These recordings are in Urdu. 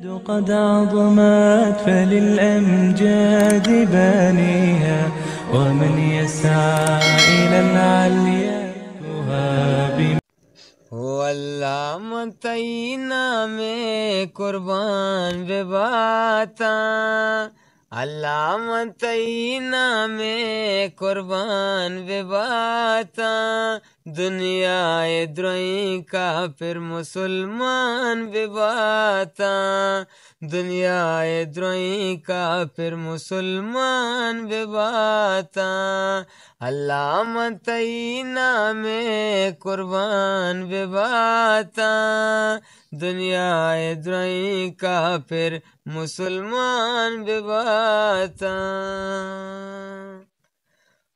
قد عظمت فللأمجاد بانيها ومن يسعى إلى العليا يهاب ہو اللہ متعینہ میں قربان بے باتاں، اللہ متعینہ میں قربان بے باتاں، دنیا دروئی کا پھر مسلمان بے باتاں، دنیا دروئی کا پھر مسلمان بے باتاں، اللہ متعینہ میں قربان بے باتاں، دنیا دروئی کا پھر مسلمان بے باتاں۔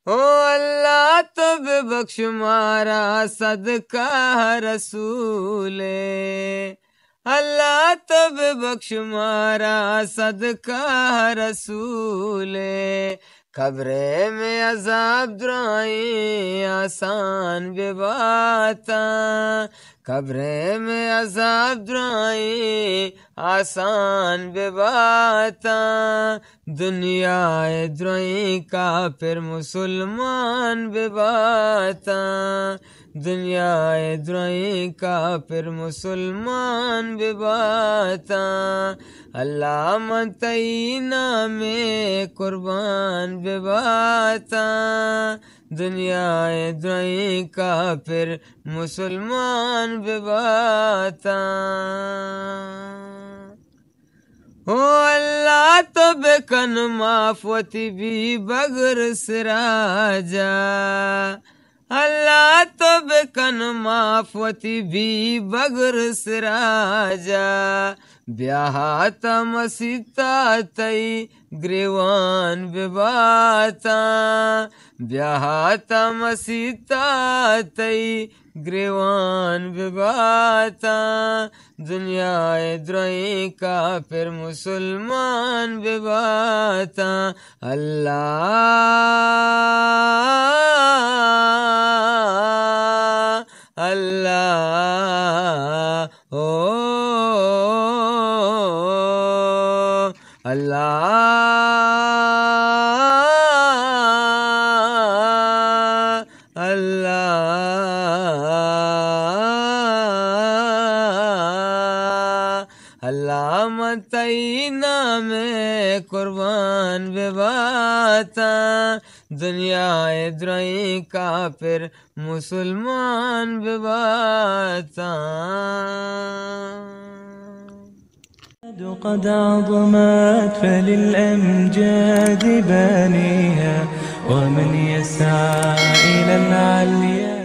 او اللہ تو بے بخش مارا صدقہ رسول، اللہ تو بے بخش مارا صدقہ رسول، قبر میں عذاب درائی آسان بے باتاں، قبر میں عذاب درائی آسان بے باتاں، دنیا درائی کا پھر مسلمان بے باتاں، دنیا درائی کا پھر مسلمان بے باتاں، اللہ متعینہ میں قربان بے باتاں، دنیا درائی کا پھر مسلمان بے باتاں۔ او اللہ تو بے کن معافوتی بھی بغیر سراجا، اللہ تو بے کن معافوتی بھی بغیر سراجا، بیاہتا مسیطا تئی گریوان بے باتاں، بیاہتا مسیطا تئی گریوان بے باتاں، دنیا درائی کا پھر مسلمان بے باتاں، اللہ اللہ او اللہ اللہ اللہ متعینہ میں قربان بے باتاں، دنیا درائی کا پھر مسلمان بے باتاں۔ قد عظمت فللأمجاد بانيها ومن يسعى إلى العليا